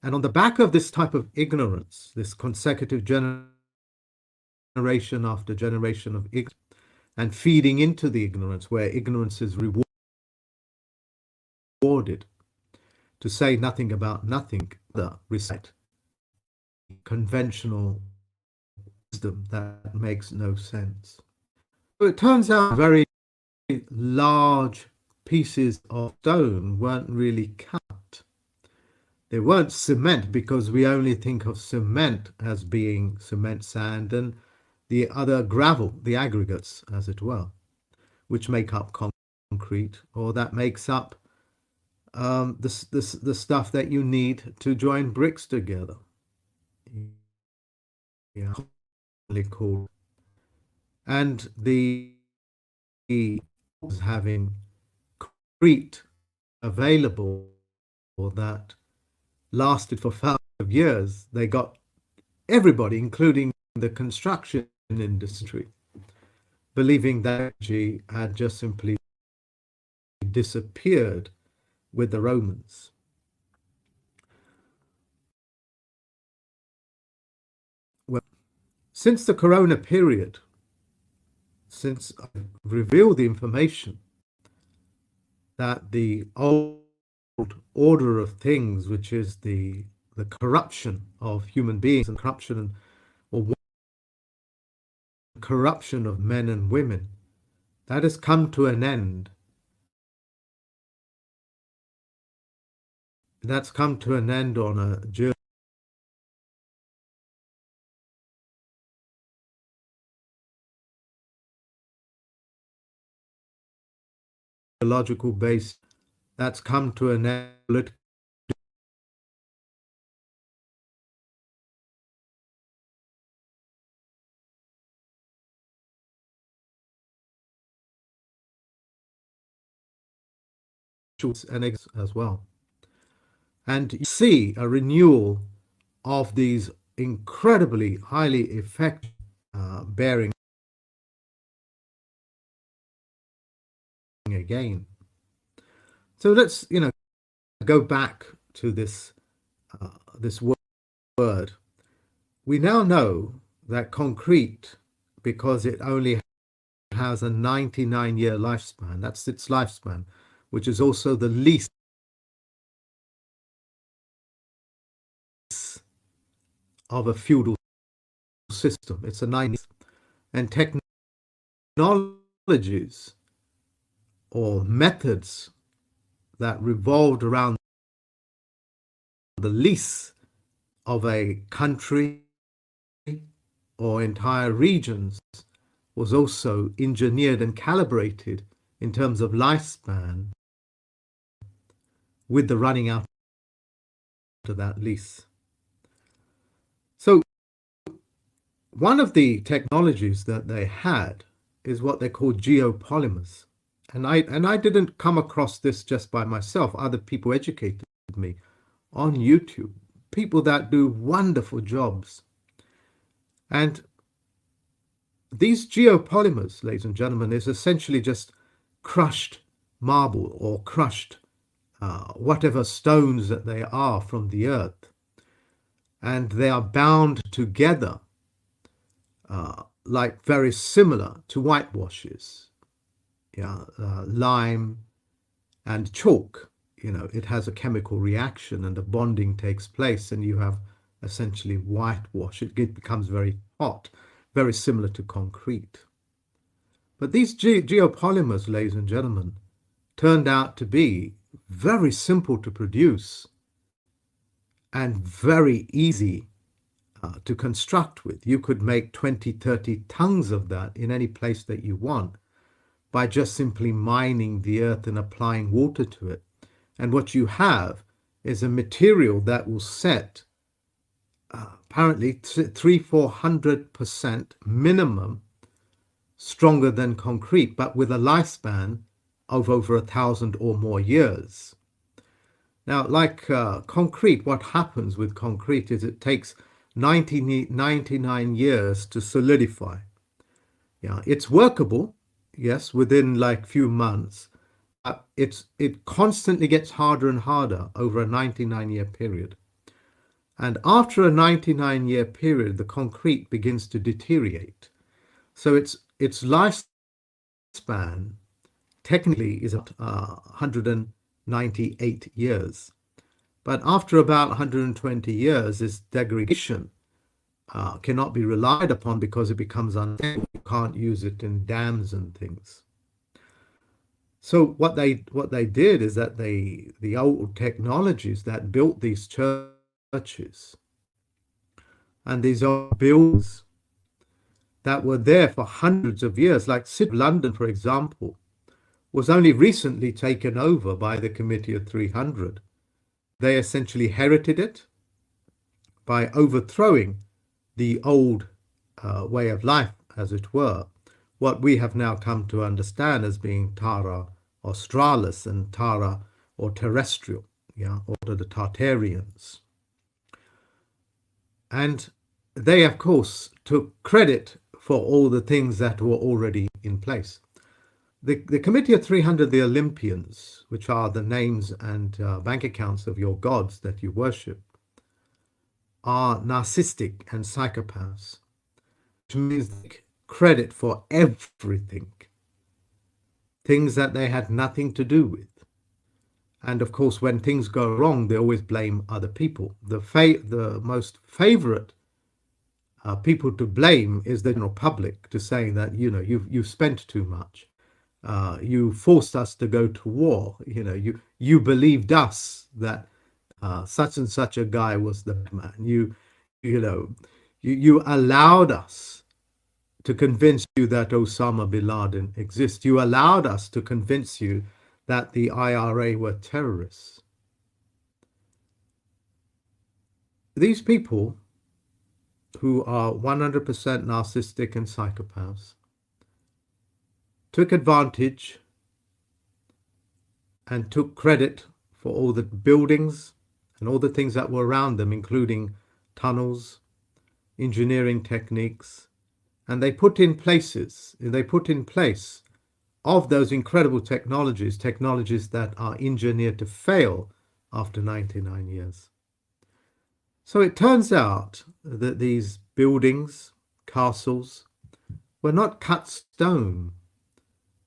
And on the back of this type of ignorance, this consecutive generation after generation of ignorance, and feeding into the ignorance where ignorance is rewarded, to say nothing about nothing, the recite conventional wisdom that makes no sense. So it turns out very large pieces of stone weren't really cut. They weren't cement, because we only think of cement as being cement, sand, and the other gravel, the aggregates, as it were, which make up concrete, or that makes up the stuff that you need to join bricks together. Yeah, called. And the having concrete available that lasted for thousands of years, they got everybody, including the construction industry, believing that energy had just simply disappeared with the Romans. Well, since the Corona period, since I revealed the information that the old order of things, which is the corruption of human beings and corruption or corruption of men and women, that has come to an end. That's come to an end on a geological base. That's come to an end. And as well. And you see a renewal of these incredibly highly effective bearing again. So let's go back to this this word. We now know that concrete, because it only has a 99-year lifespan, that's its lifespan, which is also the least of a feudal system. It's a 90, and technologies or methods that revolved around the lease of a country or entire regions was also engineered and calibrated in terms of lifespan with the running out of that lease. So one of the technologies that they had is what they call geopolymers. And I didn't come across this just by myself. Other people educated me on YouTube, people that do wonderful jobs. And these geopolymers, ladies and gentlemen, is essentially just crushed marble or crushed whatever stones that they are from the earth. And they are bound together like very similar to whitewashes. Lime and chalk, it has a chemical reaction and a bonding takes place, and you have essentially whitewash. It becomes very hot, very similar to concrete. But these geopolymers, ladies and gentlemen, turned out to be very simple to produce and very easy to construct with. You could make 20, 30 tons of that in any place that you want by just simply mining the earth and applying water to it. And what you have is a material that will set apparently 300-400% minimum stronger than concrete, but with a lifespan of over 1,000 or more years. Now, like concrete, what happens with concrete is it takes 99 years to solidify. It's workable, yes, within like few months. It constantly gets harder and harder over a 99-year period. And after a 99-year period, the concrete begins to deteriorate. So its lifespan technically is 198 years. But after about 120 years, this degradation cannot be relied upon because it becomes unstable. You can't use it in dams and things. So what they did is that the old technologies that built these churches and these old buildings that were there for hundreds of years, like City of London, for example, was only recently taken over by the Committee of 300. They essentially herited it by overthrowing the old way of life, as it were, what we have now come to understand as being Terra Australis and Terra or terrestrial, or the Tartarians. And they, of course, took credit for all the things that were already in place. The Committee of 300, the Olympians, which are the names and bank accounts of your gods that you worship, are narcissistic and psychopaths, which means they take credit for everything, things that they had nothing to do with. And of course, when things go wrong, they always blame other people. The most favorite people to blame is the general public, to say that, you've spent too much. You forced us to go to war. You believed us that such and such a guy was the man. You allowed us to convince you that Osama bin Laden exists. You allowed us to convince you that the IRA were terrorists. These people who are 100% narcissistic and psychopaths took advantage and took credit for all the buildings and all the things that were around them, including tunnels, engineering techniques, and they put in place of those incredible technologies that are engineered to fail after 99 years. So it turns out that these buildings, castles, were not cut stone.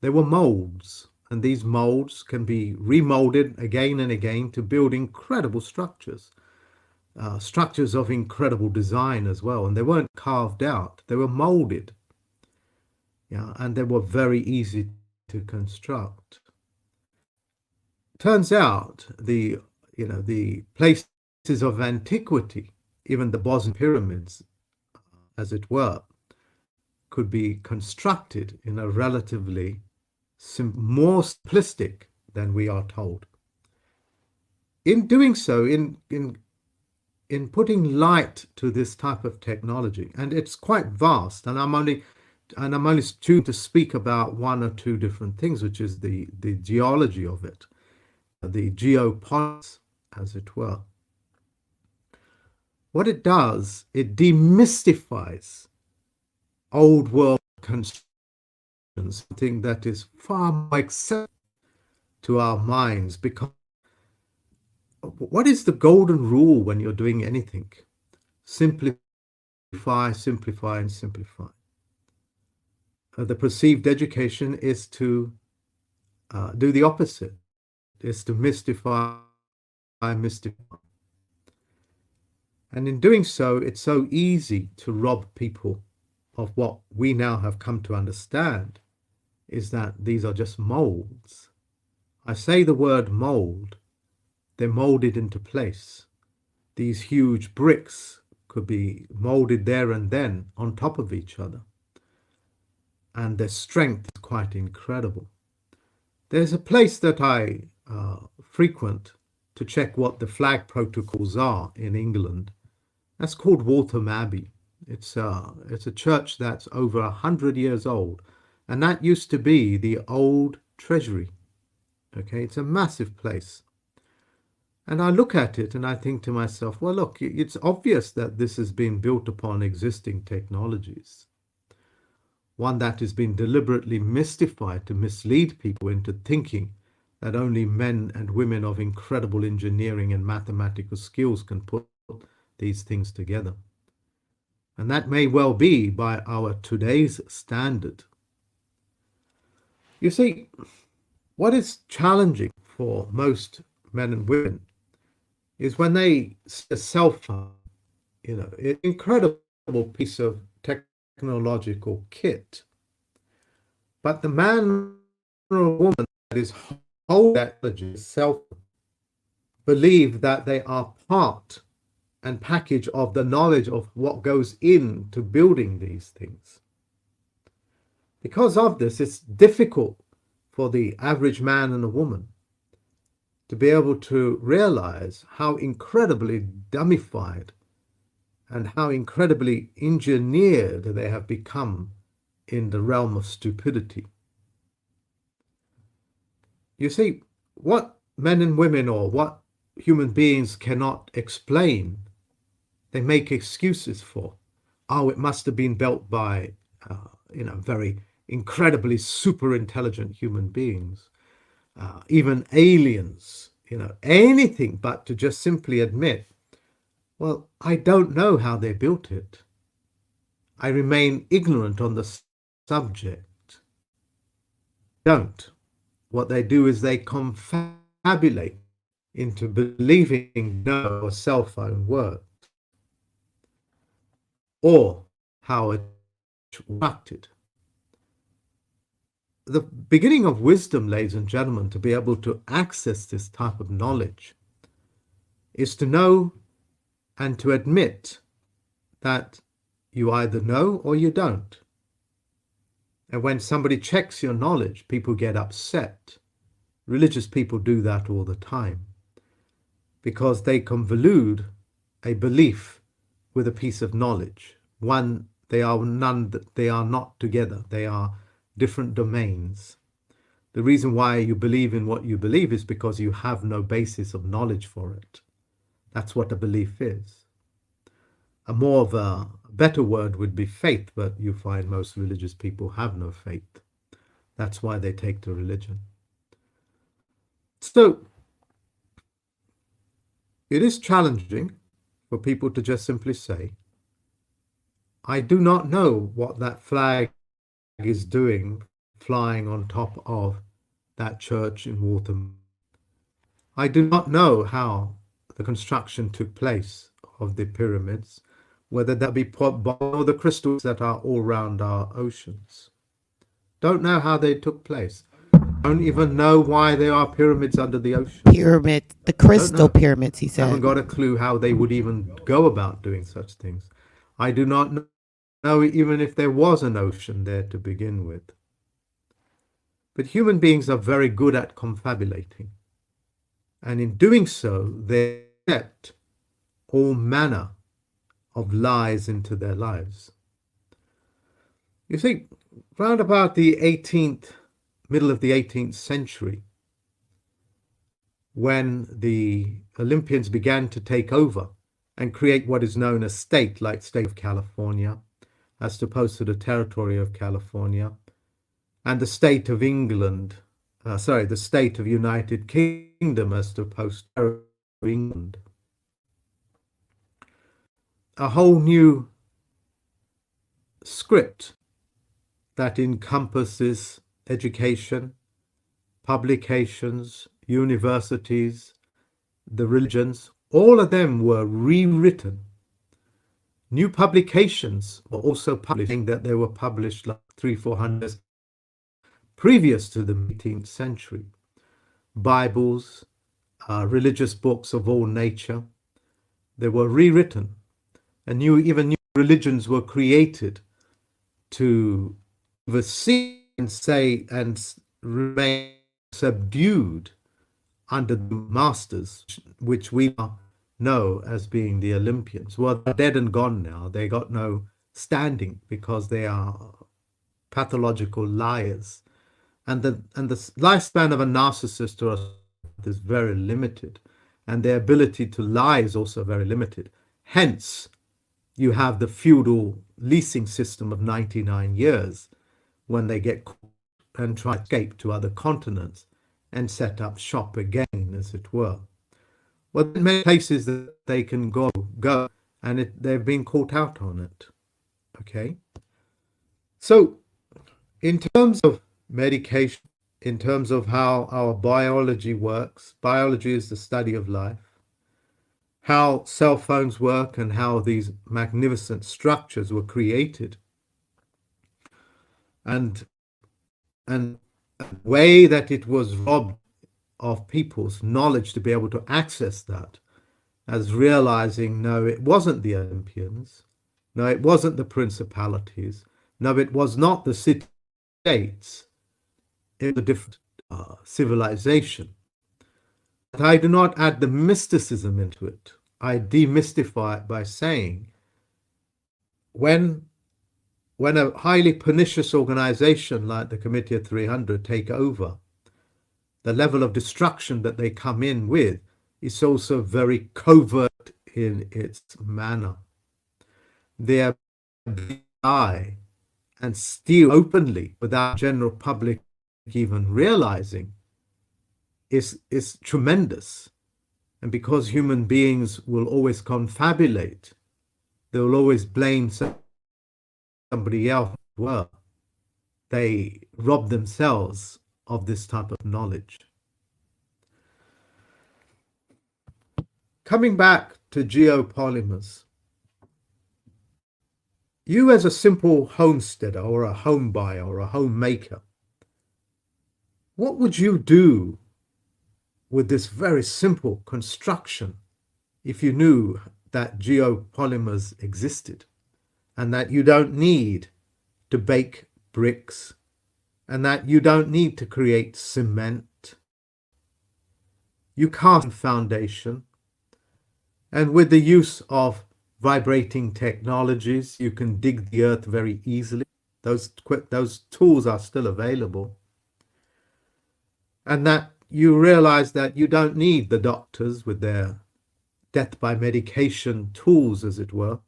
They were molds, and these molds can be remolded again and again to build incredible structures, structures of incredible design as well. And they weren't carved out, they were molded, and they were very easy to construct. Turns out the places of antiquity, even the Bosnian pyramids, as it were, could be constructed in a relatively more simplistic than we are told. In doing so, in putting light to this type of technology, and it's quite vast, and I'm only tuned to speak about one or two different things, which is the geology of it, the geopolitics, as it were. What it does, it demystifies old world constructions, something that is far more acceptable to our minds. Because what is the golden rule when you're doing anything? Simplify, simplify, and simplify. The perceived education is to do the opposite, is to mystify. And in doing so, it's so easy to rob people of what we now have come to understand, is that these are just molds. I say the word mold, they're molded into place. These huge bricks could be molded there and then on top of each other. And their strength is quite incredible. There's a place that I frequent to check what the flag protocols are in England. That's called Waltham Abbey. It's a church that's over 100 years old, and that used to be the old treasury. Okay, it's a massive place. And I look at it and I think to myself, well, look, it's obvious that this has been built upon existing technologies. One that has been deliberately mystified to mislead people into thinking that only men and women of incredible engineering and mathematical skills can put these things together. And that may well be by our today's standard. You see, what is challenging for most men and women is when they see a cell phone, an incredible piece of technological kit, but the man or woman that is holding that cell phone believe that they are part and package of the knowledge of what goes into building these things. Because of this, it's difficult for the average man and a woman to be able to realize how incredibly dummified and how incredibly engineered they have become in the realm of stupidity. You see, what men and women or what human beings cannot explain, they make excuses for. Oh, it must have been built by, very incredibly super intelligent human beings, even aliens, anything but to just simply admit, well, I don't know how they built it. I remain ignorant on the subject. Don't. What they do is they confabulate into believing no, a cell phone works, or how it worked. The beginning of wisdom, ladies and gentlemen, to be able to access this type of knowledge is to know and to admit that you either know or you don't. And when somebody checks your knowledge, people get upset. Religious people do that all the time because they convolute a belief with a piece of knowledge. One, they are not together. They are different domains. The reason why you believe in what you believe is because you have no basis of knowledge for it. That's what a belief is. A better word would be faith, but you find most religious people have no faith. That's why they take to religion. So it is challenging for people to just simply say, I do not know what that flag is doing flying on top of that church in Waltham. I do not know how the construction took place of the pyramids, whether that be or the crystals that are all around our oceans. Don't know how they took place. Don't even know why there are pyramids under the ocean. The crystal pyramids, he said. Haven't got a clue how they would even go about doing such things. I do not know even if there was an ocean there to begin with. But human beings are very good at confabulating. And in doing so, they accept all manner of lies into their lives. You see, round about the middle of the 18th century, when the Olympians began to take over and create what is known as state, like state of California, as opposed to the territory of California, and the state of England, the state of United Kingdom as opposed to England. A whole new script that encompasses education, publications, universities, the religions, all of them were rewritten. New publications were also publishing that they were published like 300-400 years previous to the 18th century. Bibles, religious books of all nature, they were rewritten. And even new religions were created to oversee and say and remain subdued under the masters, which we know as being the Olympians. Well, they're dead and gone now. They got no standing because they are pathological liars. And the lifespan of a narcissist is very limited, and their ability to lie is also very limited. Hence, you have the feudal leasing system of 99 years when they get caught and try to escape to other continents and set up shop again, as it were. Well, in many places that they can go and they've been caught out on it. Okay. So in terms of medication, in terms of how our biology works, biology is the study of life, how cell phones work and how these magnificent structures were created, and the way that it was robbed of people's knowledge to be able to access that, as realizing, no, it wasn't the Olympians, no, it wasn't the principalities, no, it was not the city-states, it was a different civilization. But I do not add the mysticism into it. I demystify it by saying, when a highly pernicious organization like the Committee of 300 take over, the level of destruction that they come in with is also very covert in its manner. They lie and steal openly without general public even realizing is tremendous. And because human beings will always confabulate, they will always blame somebody else as well. They rob themselves of this type of knowledge. Coming back to geopolymers, you as a simple homesteader or a home buyer or a homemaker, what would you do with this very simple construction if you knew that geopolymers existed and that you don't need to bake bricks and that you don't need to create cement? You cast a foundation, and with the use of vibrating technologies, you can dig the earth very easily. Those tools are still available. And that you realize that you don't need the doctors with their death by medication tools, as it were.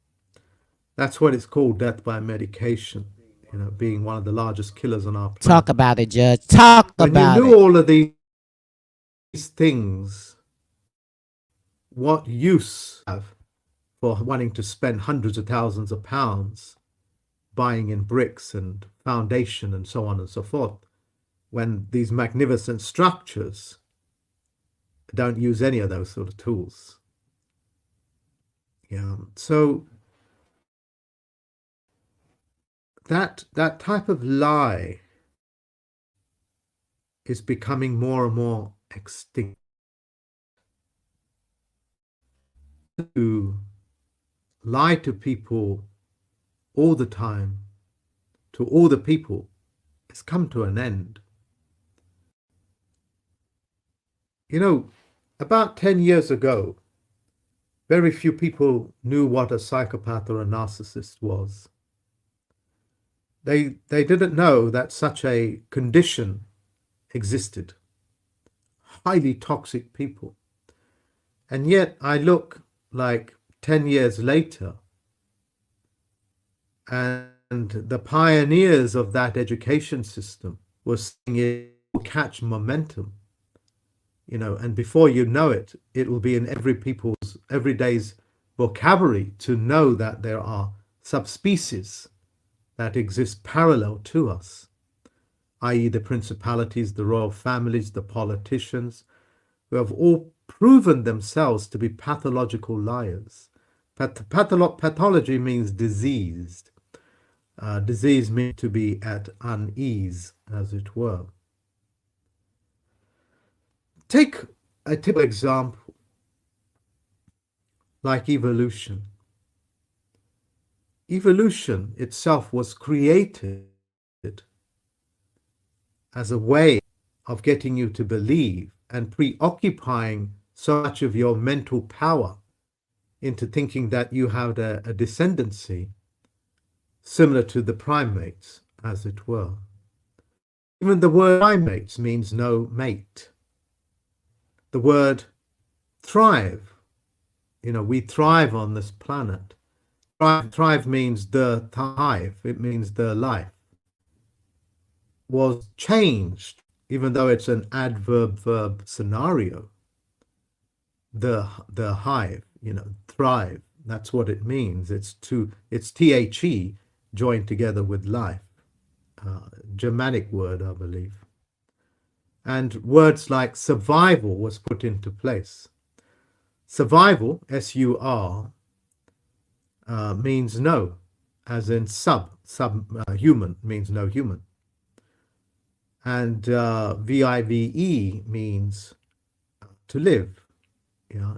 That's what it's called, death by medication, you know, being one of the largest killers on our planet. Talk about it, Judge. Talk when about you knew it. all of these things, what use have for wanting to spend hundreds of thousands of pounds buying in bricks and foundation and so on and so forth, when these magnificent structures don't use any of those sort of tools? Yeah. So that type of lie is becoming more and more extinct. To lie to people all the time, to all the people, has come to an end. You know, about 10 years ago, very few people knew what a psychopath or a narcissist was. They didn't know that such a condition existed. Highly toxic people. And yet I look like 10 years later, and the pioneers of that education system were seeing it catch momentum, you know, and before you know it, it will be in every day's vocabulary to know that there are subspecies that exist parallel to us, i.e. the principalities, the royal families, the politicians, who have all proven themselves to be pathological liars. Pathology means diseased. Disease means to be at unease, as it were. Take a typical example, like evolution. Evolution itself was created as a way of getting you to believe and preoccupying so much of your mental power into thinking that you had a descendancy similar to the primates, as it were. Even the word primates means no mate. The word thrive, you know, we thrive on this planet. Thrive means the hive, it means the life, was changed, even though it's an adverb-verb scenario. The hive, you know, thrive, That's what it means. It's THE joined together with life. Germanic word, I believe. And words like survival was put into place. Survival, SUR, means no, as in human means no human. And VIVE means to live. Yeah.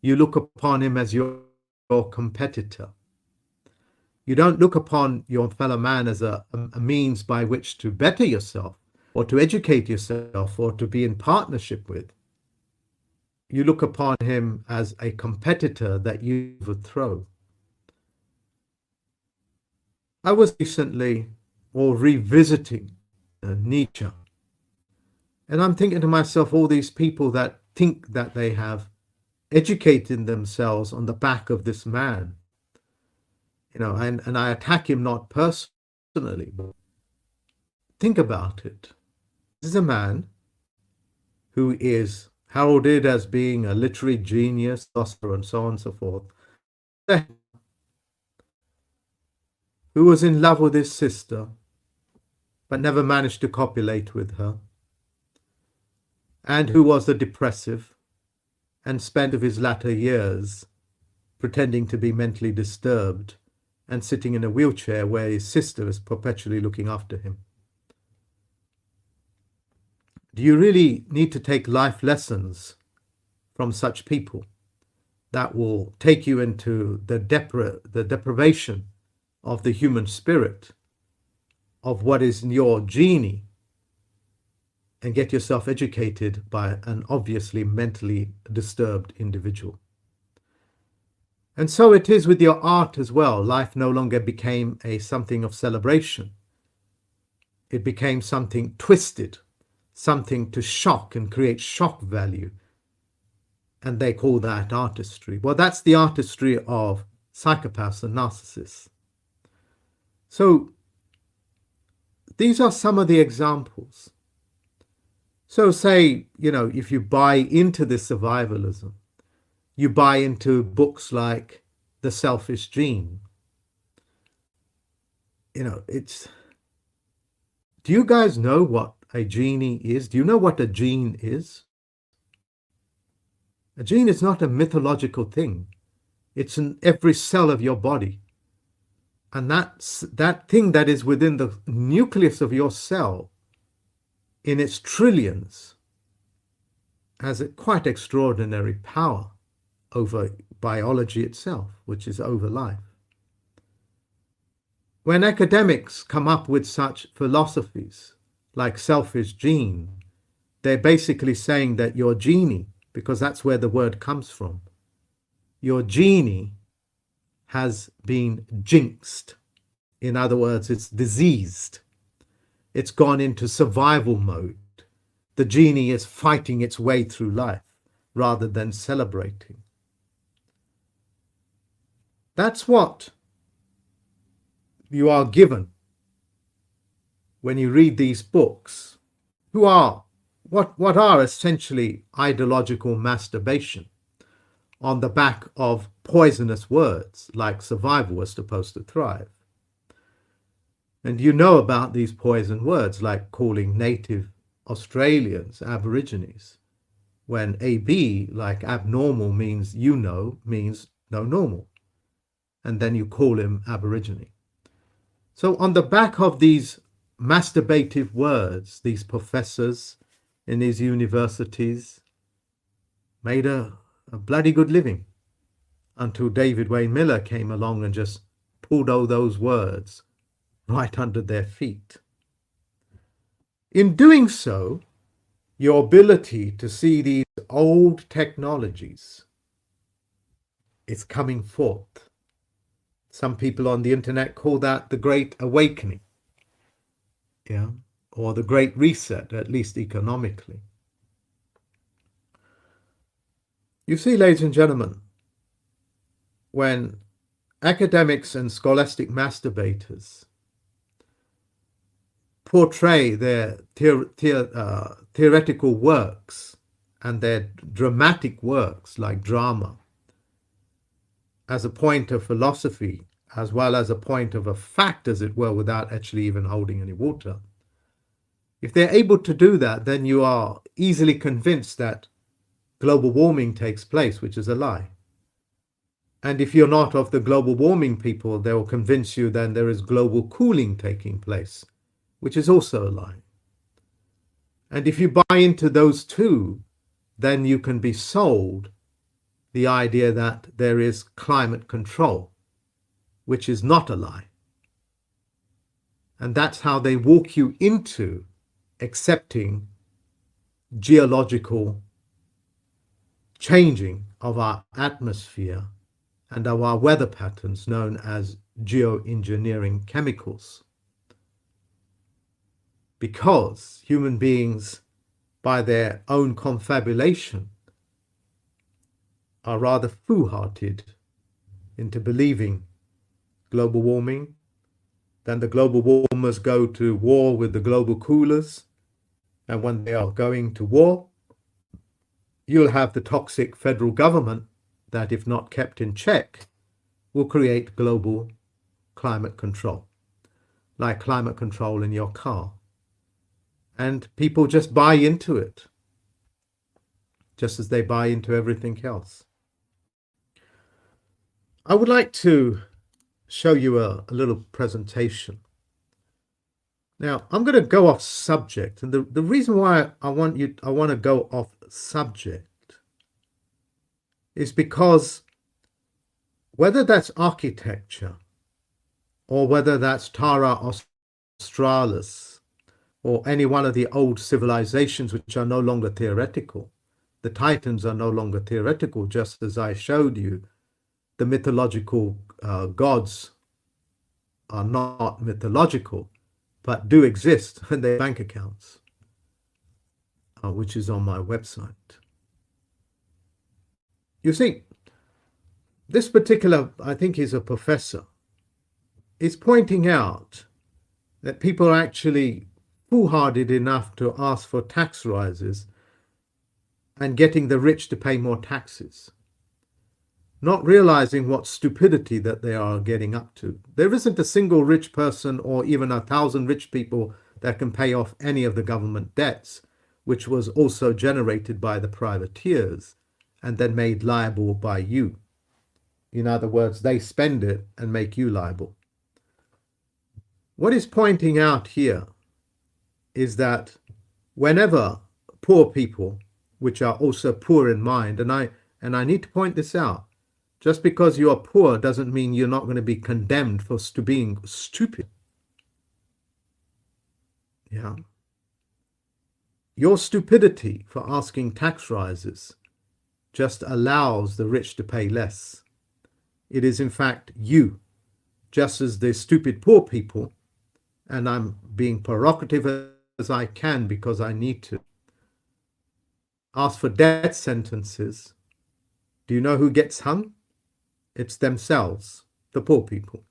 You look upon him as your competitor. You don't look upon your fellow man as a means by which to better yourself or to educate yourself or to be in partnership with. You look upon him as a competitor that you overthrow. I was recently revisiting Nietzsche, and I'm thinking to myself, all these people that think that they have educated themselves on the back of this man, and I attack him not personally, but think about it. This is a man who is heralded as being a literary genius, philosopher, and so on and so forth, who was in love with his sister, but never managed to copulate with her, and who was a depressive, and spent of his latter years pretending to be mentally disturbed and sitting in a wheelchair where his sister is perpetually looking after him. Do you really need to take life lessons from such people that will take you into the deprivation of the human spirit, of what is your genie, and get yourself educated by an obviously mentally disturbed individual? And so it is with your art as well. Life no longer became something of celebration. It became something twisted, something to shock and create shock value. And they call that artistry. Well, that's the artistry of psychopaths and narcissists. So these are some of the examples. So say, if you buy into this survivalism, you buy into books like The Selfish Gene. Do you guys know what a genie is? Do you know what a gene is? A gene is not a mythological thing. It's in every cell of your body. And that thing that is within the nucleus of your cell, in its trillions, has a quite extraordinary power over biology itself, which is over life. When academics come up with such philosophies like selfish gene, they're basically saying that your genie, because that's where the word comes from, your genie has been jinxed. In other words, it's diseased. It's gone into survival mode. The genie is fighting its way through life rather than celebrating. That's what you are given when you read these books, what are essentially ideological masturbation on the back of poisonous words like survival was supposed to thrive. And you know about these poison words like calling native Australians Aborigines, when AB, like abnormal, means means no normal. And then you call him Aborigine. So on the back of these masturbative words, these professors in these universities made a bloody good living until David Wayne Miller came along and just pulled all those words right under their feet. In doing so, your ability to see these old technologies is coming forth. Some people on the internet call that the Great Awakening, or the Great Reset, at least economically. You see, ladies and gentlemen, when academics and scholastic masturbators portray their theoretical works and their dramatic works like drama as a point of philosophy, as well as a point of a fact, as it were, without actually even holding any water. If they're able to do that, then you are easily convinced that global warming takes place, which is a lie. And if you're not of the global warming people, they will convince you then there is global cooling taking place, which is also a lie. And if you buy into those two, then you can be sold the idea that there is climate control, which is not a lie. And that's how they walk you into accepting geological changing of our atmosphere and of our weather patterns, known as geoengineering chemicals. Because human beings, by their own confabulation, are rather foolhardy into believing global warming. Then the global warmers go to war with the global coolers. And when they are going to war, you'll have the toxic federal government that, if not kept in check, will create global climate control, like climate control in your car. And people just buy into it, just as they buy into everything else. I would like to show you a little presentation. Now, I'm going to go off subject, and the reason why I want to go off subject is because whether that's architecture or whether that's Tara Australis or any one of the old civilizations which are no longer theoretical, the Titans are no longer theoretical, just as I showed you. The mythological gods are not mythological, but do exist in their bank accounts, which is on my website. You see, this particular, I think he's a professor, is pointing out that people are actually foolhardy enough to ask for tax rises and getting the rich to pay more taxes, not realizing what stupidity that they are getting up to. There isn't a single rich person or even 1,000 rich people that can pay off any of the government debts, which was also generated by the privateers and then made liable by you. In other words, they spend it and make you liable. What he's pointing out here is that whenever poor people, which are also poor in mind, and I need to point this out, just because you are poor doesn't mean you're not going to be condemned for being stupid. Yeah. Your stupidity for asking tax rises just allows the rich to pay less. It is in fact you, just as the stupid poor people, and I'm being provocative as I can because I need to, ask for death sentences. Do you know who gets hung? It's themselves, the poor people.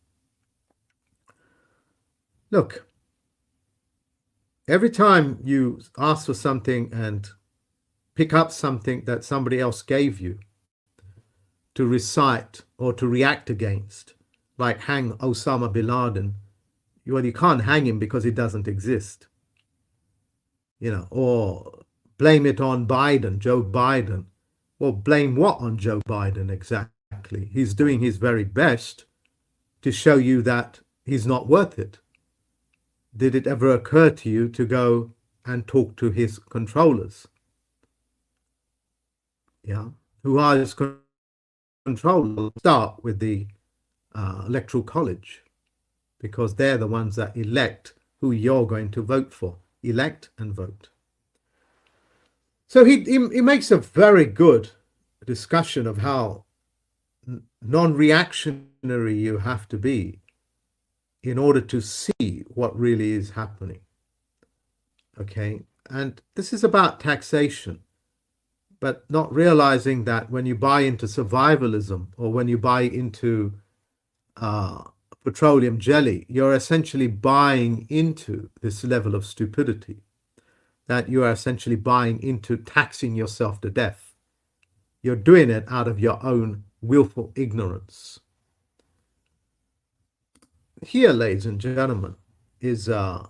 Look, every time you ask for something and pick up something that somebody else gave you to recite or to react against, like hang Osama bin Laden, well, you can't hang him because he doesn't exist, or blame it on Biden, Joe Biden. Well, blame what on Joe Biden exactly? He's doing his very best to show you that he's not worth it. Did it ever occur to you to go and talk to his controllers? Yeah, who are his controllers? Start with the Electoral College, because they're the ones that elect who you're going to vote for. Elect and vote. So he makes a very good discussion of how non-reactionary you have to be in order to see what really is happening. Okay, and this is about taxation, but not realizing that when you buy into survivalism or when you buy into petroleum jelly, you're essentially buying into this level of stupidity, that you are essentially buying into taxing yourself to death. You're doing it out of your own willful ignorance. Here, ladies and gentlemen, is a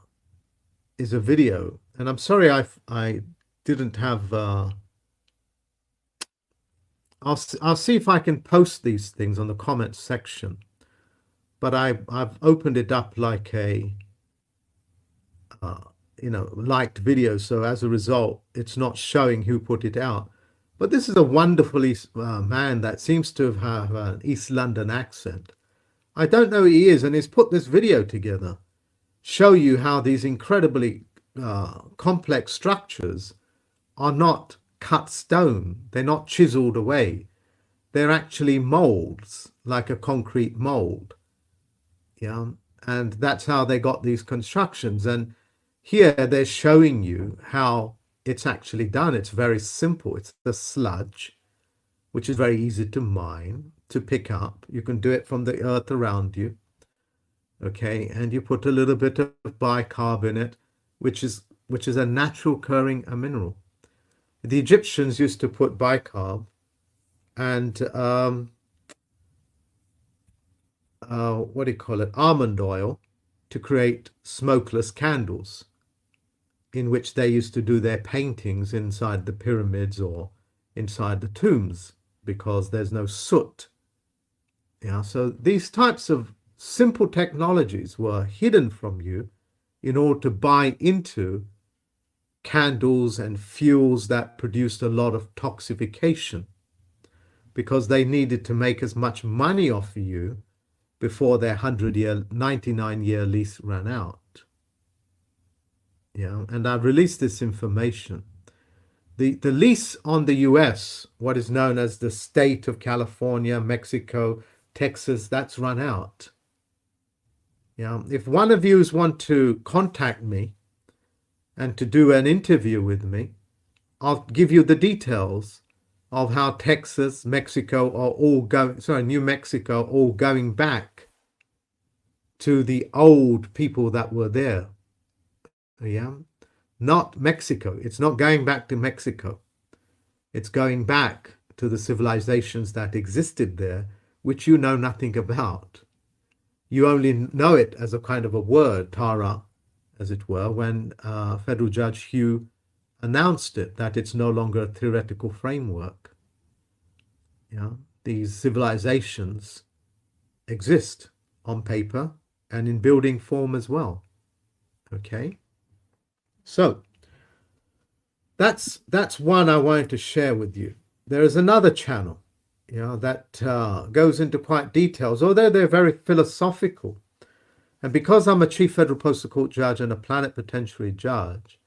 video, and I'm sorry I didn't have. I'll see if I can post these things on the comments section, but I've opened it up like a liked video, so as a result, it's not showing who put it out. But this is a wonderful man that seems to have an East London accent. I don't know who he is, and he's put this video together, show you how these incredibly complex structures are not cut stone. They're not chiseled away. They're actually molds, like a concrete mold. Yeah, and that's how they got these constructions. And here they're showing you how it's actually done. It's very simple. It's the sludge, which is very easy to mine, to pick up. You can do it from the earth around you. Okay, and you put a little bit of bicarb in it, which is a natural occurring mineral. The Egyptians used to put bicarb and almond oil to create smokeless candles, in which they used to do their paintings inside the pyramids or inside the tombs, because there's no soot. Yeah, so these types of simple technologies were hidden from you in order to buy into candles and fuels that produced a lot of toxification, because they needed to make as much money off of you before their 99-year lease ran out. Yeah, and I've released this information. The lease on the US, what is known as the state of California, Mexico, Texas, that's run out. Yeah, if one of you want to contact me and to do an interview with me, I'll give you the details of how Texas, Mexico are all going, New Mexico, all going back to the old people that were there. Yeah, not Mexico. It's not going back to Mexico. It's going back to the civilizations that existed there, which you know nothing about. You only know it as a kind of a word, Tara, as it were, when Federal Judge Hugh announced it, that it's no longer a theoretical framework. Yeah, these civilizations exist on paper and in building form as well. Okay, so that's one I wanted to share with you. There is another channel, that goes into quite details, although they're very philosophical. And because I'm a Chief Federal Postal Court judge and a plenipotentiary judge,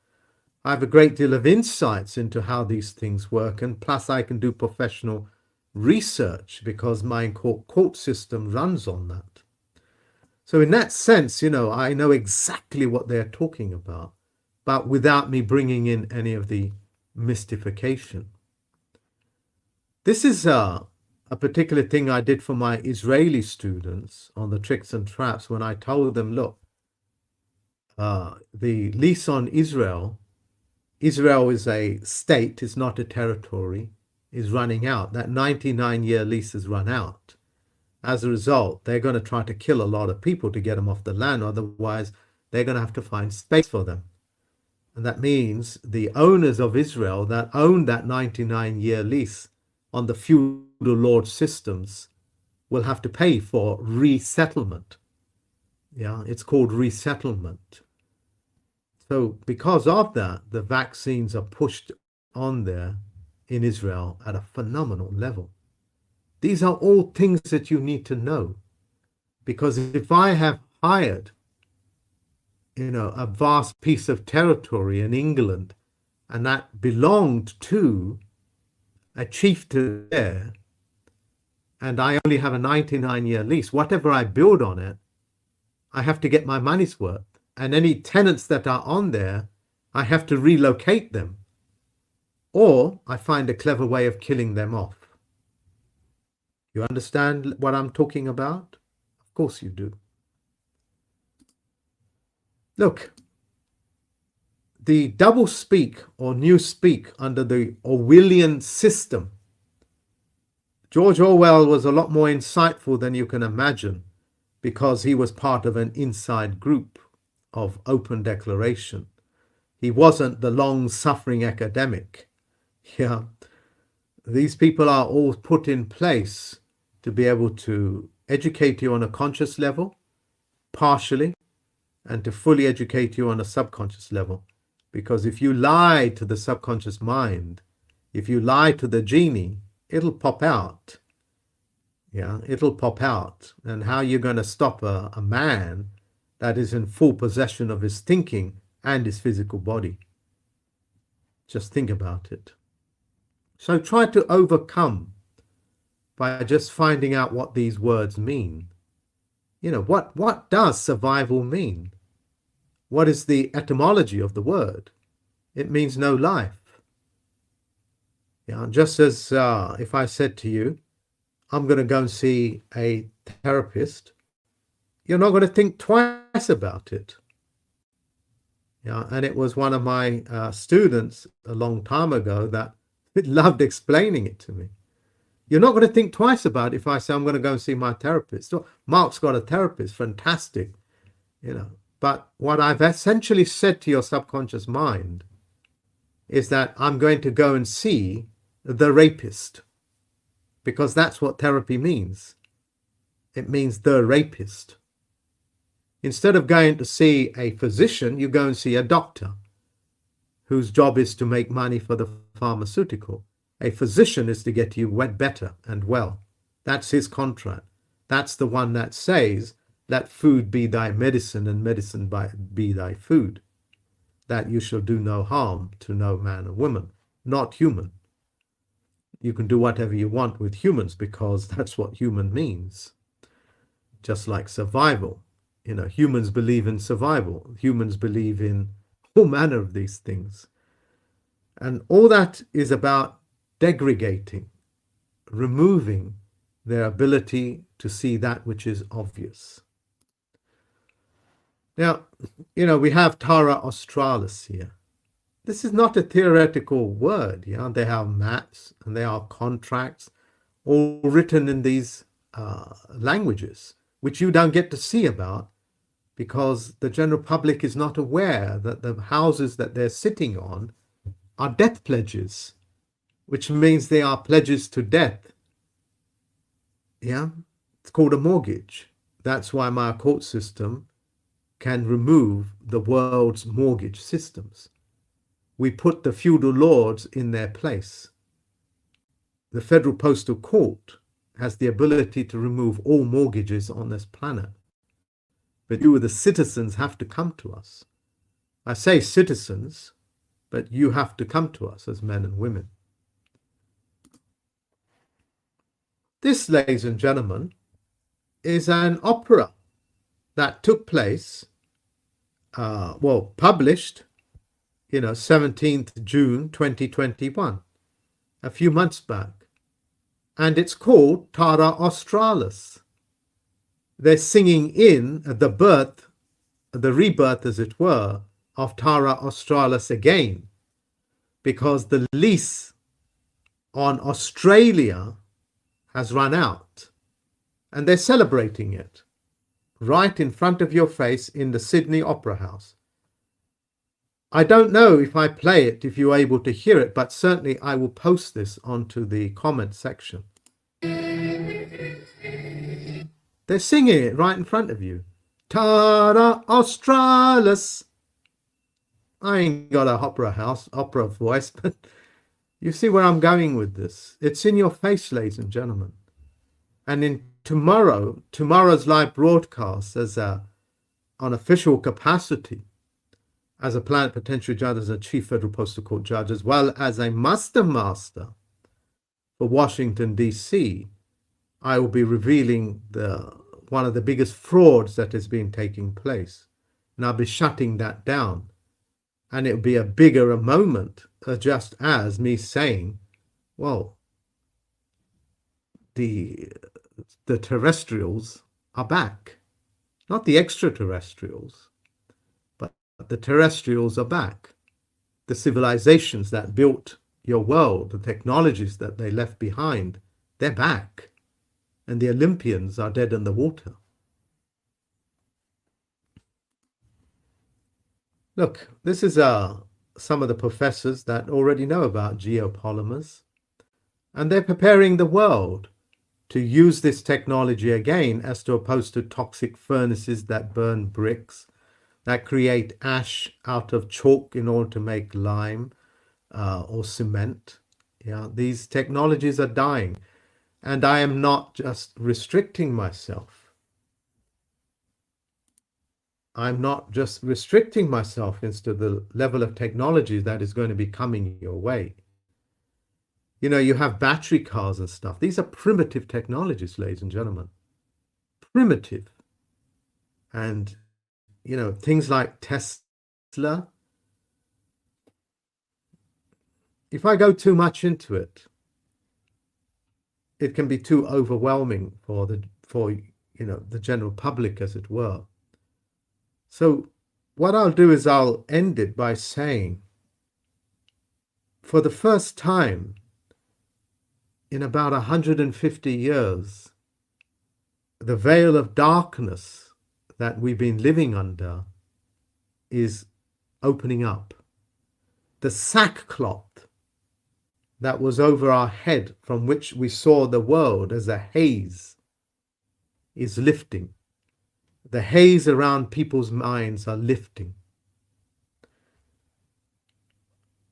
I have a great deal of insights into how these things work, and plus I can do professional research because my court system runs on that. So in that sense, I know exactly what they're talking about, but without me bringing in any of the mystification. This is a particular thing I did for my Israeli students on the tricks and traps when I told them, look, the lease on Israel is a state, it's not a territory, is running out. That 99-year lease has run out. As a result, they're going to try to kill a lot of people to get them off the land. Otherwise, they're going to have to find space for them. And that means the owners of Israel that owned that 99-year lease on the feudal lord systems will have to pay for resettlement. Yeah, it's called resettlement. So because of that, the vaccines are pushed on there in Israel at a phenomenal level. These are all things that you need to know. Because if I have hired, a vast piece of territory in England, and that belonged to a chieftain there, and I only have a 99-year lease, whatever I build on it, I have to get my money's worth. And any tenants that are on there, I have to relocate them. Or I find a clever way of killing them off. You understand what I'm talking about? Of course you do. Look, the double speak or new speak under the Orwellian system, George Orwell was a lot more insightful than you can imagine because he was part of an inside group of open declaration. He wasn't the long-suffering academic. Yeah, these people are all put in place to be able to educate you on a conscious level, partially, and to fully educate you on a subconscious level. Because if you lie to the subconscious mind, if you lie to the genie, it'll pop out. Yeah, it'll pop out. And how you're going to stop a man that is in full possession of his thinking and his physical body? Just think about it. So try to overcome by just finding out what these words mean. What does survival mean? What is the etymology of the word? It means no life. Yeah, just as if I said to you, I'm going to go and see a therapist, you're not going to think twice about it. Yeah, and it was one of my students a long time ago that loved explaining it to me. You're not going to think twice about it if I say I'm going to go and see my therapist. So Mark's got a therapist, fantastic, But what I've essentially said to your subconscious mind is that I'm going to go and see the rapist, because that's what therapy means. It means the rapist. Instead of going to see a physician, you go and see a doctor whose job is to make money for the pharmaceutical. A physician is to get you better and well. That's his contract. That's the one that says, let food be thy medicine and medicine be thy food. That you shall do no harm to no man or woman, not human. You can do whatever you want with humans because that's what human means. Just like survival. Humans believe in survival. Humans believe in all manner of these things. And all that is about degrading, removing their ability to see that which is obvious. Now, we have Terra Australis here. This is not a theoretical word. They have maps and they are contracts, all written in these languages, which you don't get to see about because the general public is not aware that the houses that they're sitting on are death pledges, which means they are pledges to death. Yeah, it's called a mortgage. That's why my court system can remove the world's mortgage systems. We put the feudal lords in their place. The Federal Postal Court has the ability to remove all mortgages on this planet. But you, the citizens, have to come to us. I say citizens, but you have to come to us as men and women. This, ladies and gentlemen, is an opera that took place, published, 17th June 2021, a few months back. and it's called Tara Australis. They're singing in the birth, the rebirth, as it were, of Tara Australis again, because the lease on Australia has run out, and they're celebrating it right in front of your face in the Sydney Opera House. I don't know if I play it, if you're able to hear it, but certainly I will post this onto the comment section. They're singing it right in front of you. Tara Australis. I ain't got a opera voice, but you see where I'm going with this. It's in your face, ladies and gentlemen. And in tomorrow's live broadcast as on official capacity, as a plenipotentiary judge, as a chief federal postal court judge, as well as a master for Washington, D.C., I will be revealing one of the biggest frauds that has been taking place. And I'll be shutting that down. And it'll be a bigger moment, just as me saying, well, the terrestrials are back. Not the extraterrestrials, but the terrestrials are back. The civilizations that built your world, the technologies that they left behind, they're back. And the Olympians are dead in the water. Look, this is some of the professors that already know about geopolymers, and they're preparing the world to use this technology again, as opposed to toxic furnaces that burn bricks, that create ash out of chalk in order to make lime or cement. Yeah, these technologies are dying. And I am not just restricting myself. I'm not just restricting myself into the level of technology that is going to be coming your way. You know, you have battery cars and stuff. These are primitive technologies, ladies and gentlemen. Primitive. And, you know, things like Tesla. If I go too much into it, it can be too overwhelming for the general public, as it were. So what I'll do is I'll end it by saying, for the first time in about 150 years, the veil of darkness that we've been living under is opening up. The sackcloth that was over our head, from which we saw the world as a haze, is lifting. The haze around people's minds are lifting.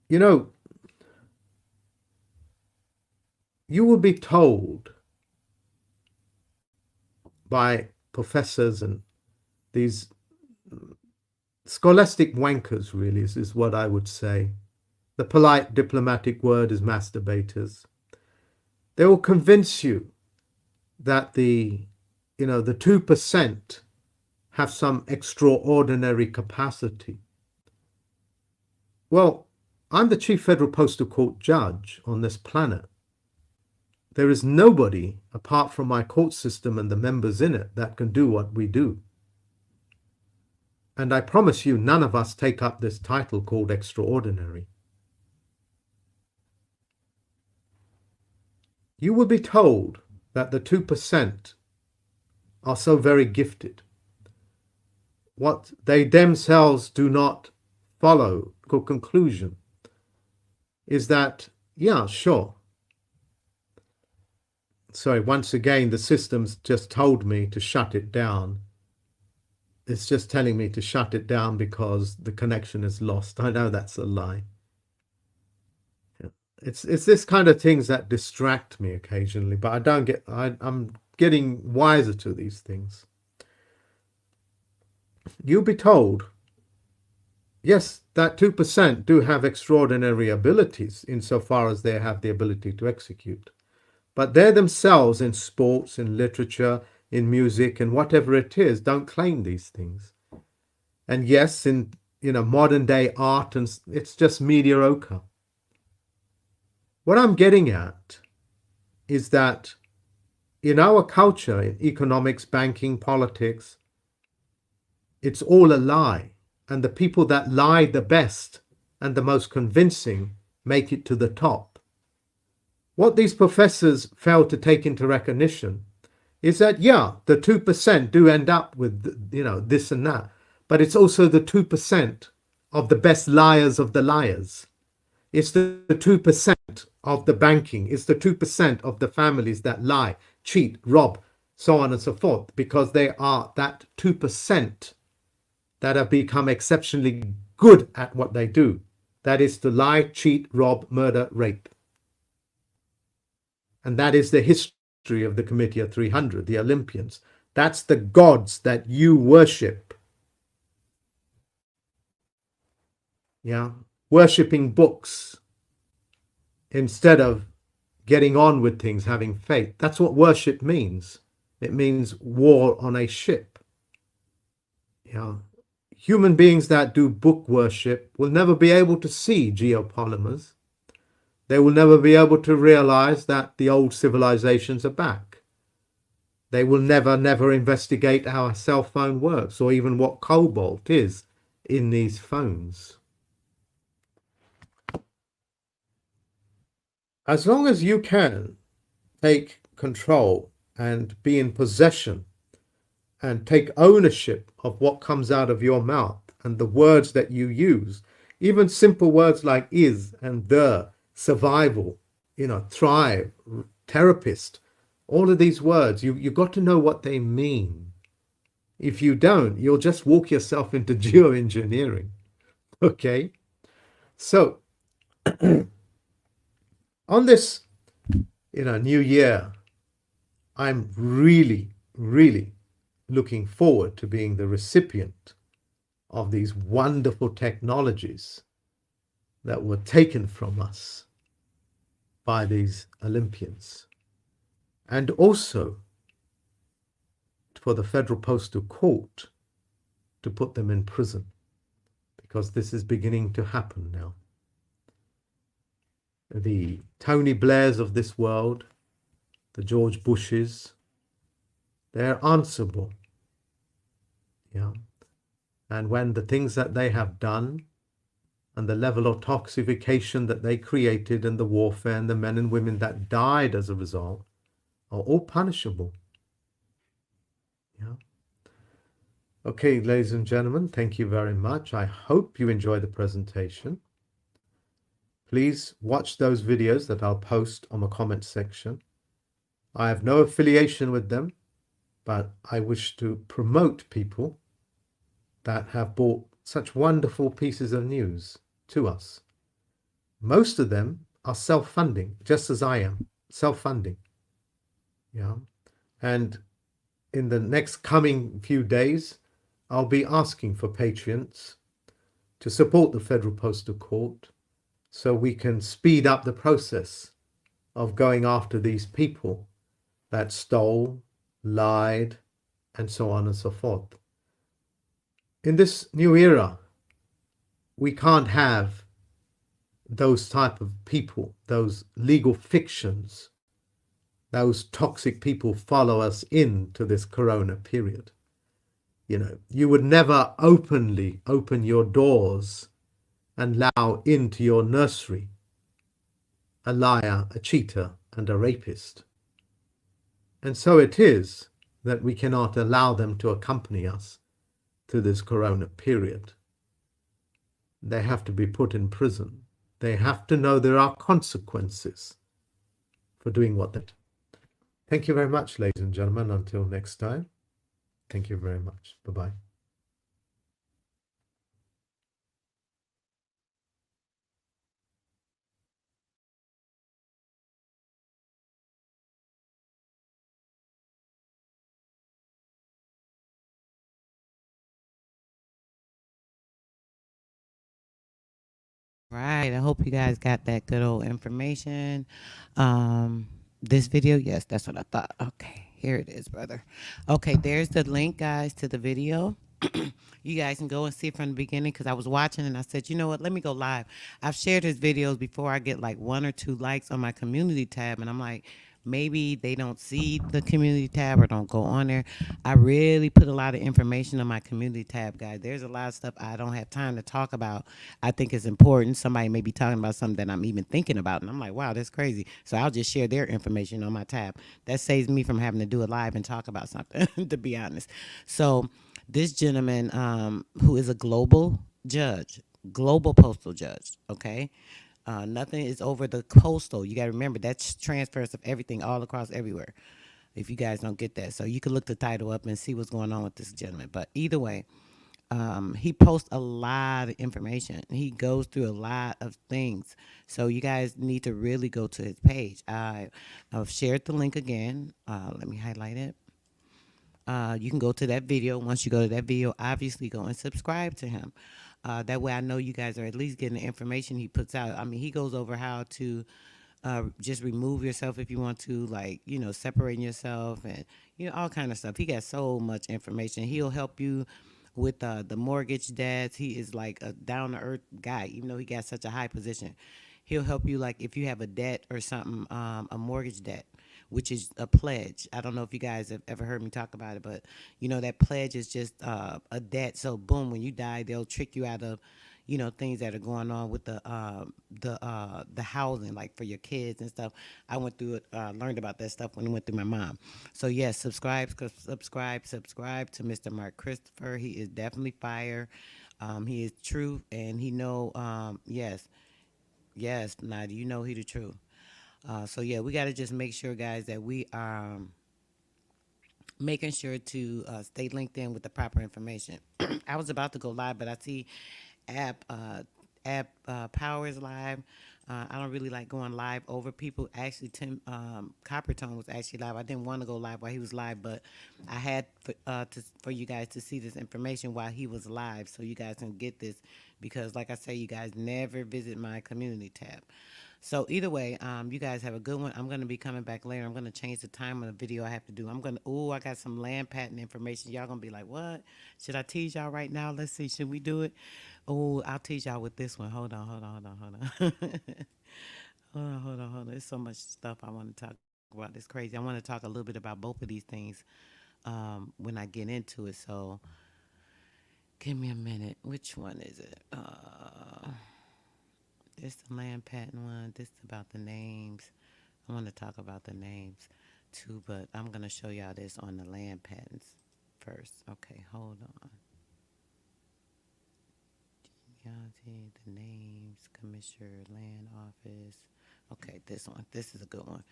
You know, you will be told by professors and these scholastic wankers, really, is what I would say. The polite diplomatic word is masturbators. They will convince you that the 2% have some extraordinary capacity. Well, I'm the Chief Federal Postal Court judge on this planet. There is nobody apart from my court system and the members in it that can do what we do. And I promise you, none of us take up this title called extraordinary. You will be told that the 2% are so very gifted. What they themselves do not follow to conclusion is that, yeah, sure. Sorry, once again, the system's just told me to shut it down. It's just telling me to shut it down because the connection is lost. I know that's a lie. It's this kind of things that distract me occasionally, but I'm getting wiser to these things. You'll be told, yes, that 2% do have extraordinary abilities insofar as they have the ability to execute. But they themselves, in sports, in literature, in music, and whatever it is, don't claim these things. And yes, in modern day art, and it's just mediocre. What I'm getting at is that in our culture, in economics, banking, politics, it's all a lie. And the people that lie the best and the most convincing make it to the top. What these professors fail to take into recognition is that, yeah, the 2% do end up with, this and that, but it's also the 2% of the best liars of the liars. It's the 2% of the banking. It's the 2% of the families that lie, cheat, rob, so on and so forth, because they are that 2% that have become exceptionally good at what they do. That is to lie, cheat, rob, murder, rape. And that is the history of the Committee of 300, the Olympians. That's the gods that you worship. Yeah. Worshipping books instead of getting on with things, having faith. That's what worship means. It means war on a ship. Yeah. Human beings that do book worship will never be able to see geopolymers. They will never be able to realize that the old civilizations are back. They will never investigate how a cell phone works or even what cobalt is in these phones. As long as you can take control and be in possession and take ownership of what comes out of your mouth and the words that you use, even simple words like is and the, survival, thrive, therapist, all of these words, you've got to know what they mean. If you don't, you'll just walk yourself into geoengineering. Okay? So, on this, new year, I'm really, really looking forward to being the recipient of these wonderful technologies that were taken from us by these Olympians. And also for the Federal Postal Court to put them in prison, because this is beginning to happen now. The Tony Blairs of this world, the George Bushes, they're answerable. Yeah. And when the things that they have done and the level of toxification that they created and the warfare and the men and women that died as a result are all punishable. Yeah. Okay, ladies and gentlemen, thank you very much. I hope you enjoy the presentation. Please watch those videos that I'll post on the comment section. I have no affiliation with them, but I wish to promote people that have brought such wonderful pieces of news to us. Most of them are self-funding, just as I am, self-funding. Yeah. And in the next coming few days, I'll be asking for patrons to support the Federal Postal Court so we can speed up the process of going after these people that stole, lied, and so on and so forth. In this new era, we can't have those type of people, those legal fictions, those toxic people follow us into this corona period. You would never openly open your doors and allow into your nursery a liar, a cheater, and a rapist. And so it is that we cannot allow them to accompany us through this corona period. They have to be put in prison. They have to know there are consequences for doing what they do. Thank you very much, ladies and gentlemen. Until next time, thank you very much. Bye-bye. Right. I hope you guys got that good old information. This video, yes, that's what I thought. Okay, here it is, brother. Okay, there's the link, guys, to the video. You guys can go and see it from the beginning because I was watching and I said, you know what, let me go live. I've shared his videos before I get like 1 or 2 likes on my community tab, and I'm like, maybe they don't see the community tab or don't go on there. I really put a lot of information on my community tab, guys. There's a lot of stuff I don't have time to talk about. I think it's important. Somebody may be talking about something that I'm even thinking about, and I'm like, wow, that's crazy. So I'll just share their information on my tab. That saves me from having to do it live and talk about something, to be honest. So this gentleman, who is a global judge, global postal judge, okay? Nothing is over the coastal. You got to remember that's transfers of everything all across everywhere. If you guys don't get that, so you can look the title up and see what's going on with this gentleman. But either way, he posts a lot of information. He goes through a lot of things. So you guys need to really go to his page. I've shared the link again. Let me highlight it. You can go to that video. Once you go to that video, obviously go and subscribe to him. That way I know you guys are at least getting the information he puts out. I mean, he goes over how to just remove yourself if you want to, like, separating yourself and, all kind of stuff. He got so much information. He'll help you with the mortgage debts. He is like a down to earth guy, even though he got such a high position. He'll help you, like, if you have a debt or something, a mortgage debt, which is a pledge. I don't know if you guys have ever heard me talk about it, but that pledge is just a debt. So boom, when you die, they'll trick you out of, things that are going on with the housing, like for your kids and stuff. I went through it, learned about that stuff when I went through my mom. So yes, subscribe to Mr. Mark Christopher. He is definitely fire. He is true, and he know. Yes, Nadia, he the truth. So yeah, we got to just make sure, guys, that we are making sure to stay linked in with the proper information. I was about to go live, but I see app Power is live. I don't really like going live over people. Actually, Tim Coppertone was actually live. I didn't want to go live while he was live, but I had for you guys to see this information while he was live, so you guys can get this. Because, like I say, you guys never visit my community tab. So either way, you guys have a good one. I'm going to be coming back later. I'm going to change the time of the video I have to do. I got some land patent information. Y'all going to be like, what? Should I tease y'all right now? Let's see. Should we do it? Oh, I'll tease y'all with this one. Hold on. Hold on. There's so much stuff I want to talk about. It's crazy. I want to talk a little bit about both of these things when I get into it. So give me a minute. Which one is it? This the land patent one. This is about the names. I want to talk about the names too, but I'm going to show y'all this on the land patents first. Okay, hold on. Genealogy, the names, commissioner, land office. Okay, this one. This is a good one.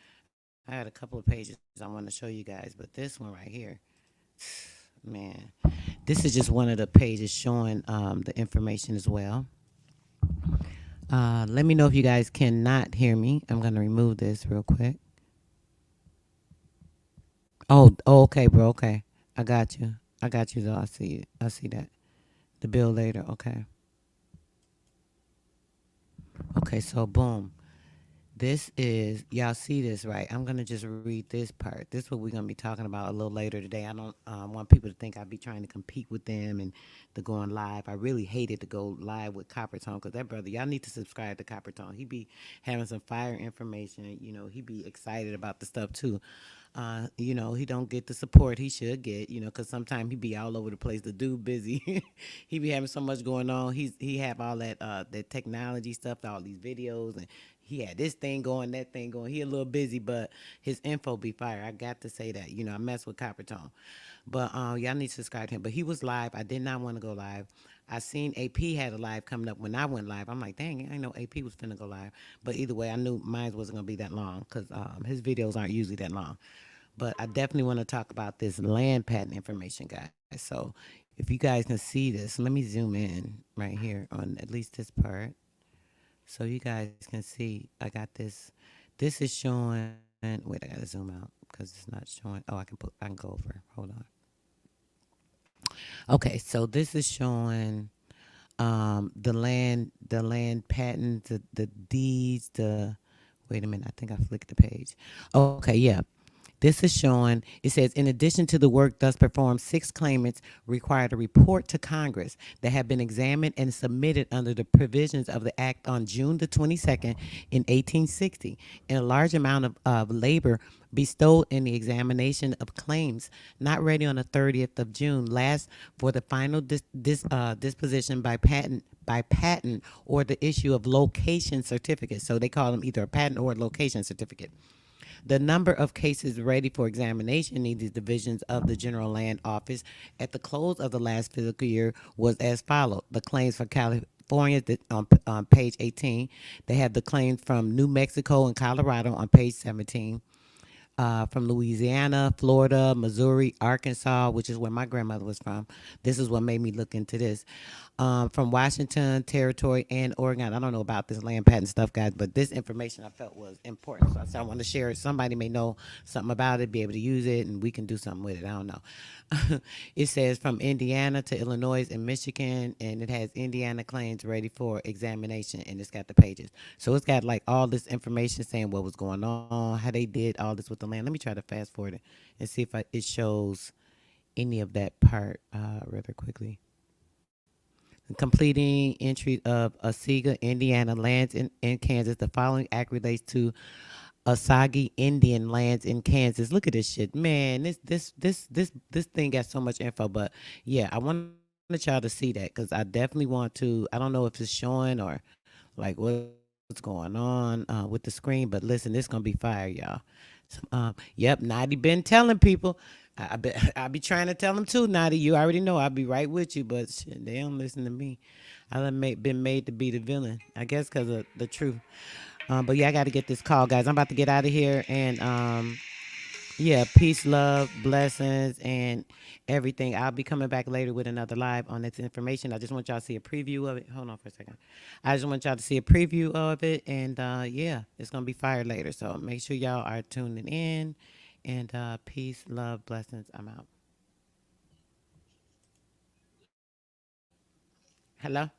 I had a couple of pages I want to show you guys, but this one right here, man, this is just one of the pages showing the information as well. Let me know if you guys cannot hear me. I'm going to remove this real quick. Oh, okay, bro. Okay. I got you. Though. I see it. I see that. The bill later. Okay. Okay, so boom. This is, y'all see this, right? I'm going to just read this part. This is what we're going to be talking about a little later today. I don't want people to think I'd be trying to compete with them and to go on live. I really hated to go live with Coppertone because that brother, y'all need to subscribe to Coppertone. He be having some fire information. He be excited about the stuff too. He don't get the support he should get, because sometimes he be all over the place. The dude busy. He be having so much going on. He have all that technology stuff, all these videos, and he had this thing going, that thing going. He a little busy, but his info be fire. I got to say that. I mess with Coppertone. But y'all need to subscribe to him. But he was live. I did not want to go live. I seen AP had a live coming up when I went live. I'm like, dang, I know AP was finna go live. But either way, I knew mine wasn't going to be that long because his videos aren't usually that long. But I definitely want to talk about this land patent information, guys. So if you guys can see this, let me zoom in right here on at least this part. So you guys can see, I got this. This is showing, wait, I got to zoom out because it's not showing. Oh, I can go over. Hold on. Okay, so this is showing the land patent, the deeds, wait a minute, I think I flicked the page. Okay, yeah. This is showing, it says, in addition to the work thus performed, 6 claimants required a report to Congress that have been examined and submitted under the provisions of the Act on June the 22nd in 1860. And a large amount of labor bestowed in the examination of claims not ready on the 30th of June last for the final disposition by patent or the issue of location certificates. So they call them either a patent or a location certificate. The number of cases ready for examination in these divisions of the General Land Office at the close of the last fiscal year was as follows. The claims for California on page 18. They have the claims from New Mexico and Colorado on page 17. From Louisiana, Florida, Missouri, Arkansas, which is where my grandmother was from. This is what made me look into this. From Washington Territory and Oregon. I don't know about this land patent stuff, guys, but this information I felt was important. So I said I want to share it. Somebody may know something about it, be able to use it, and we can do something with it. I don't know. It says from Indiana to Illinois and Michigan, and it has Indiana claims ready for examination, and it's got the pages. So it's got like all this information saying what was going on, how they did all this with the land. Let me try to fast forward it and see if it shows any of that part rather quickly. Completing entry of Osage, Indiana lands in Kansas. The following act relates to Osage Indian lands in Kansas. Look at this shit, man. This thing got so much info, but yeah, I wanted y'all to see that because I definitely want to. I don't know if it's showing or like what's going on with the screen, but listen, this gonna be fire, y'all. Yep, Nadi been telling people. I be trying to tell them too, Nadi. You already know I'll be right with you, but shit, they don't listen to me. Been made to be the villain, I guess, because of the truth. But yeah, I got to get this call, guys. I'm about to get out of here, and yeah, peace, love, blessings, and everything. I'll be coming back later with another live on this information. I just want y'all to see a preview of it. Hold on for a second. I just want y'all to see a preview of it, and yeah, it's gonna be fire later. So make sure y'all are tuning in. And peace, love, blessings. I'm out. Hello.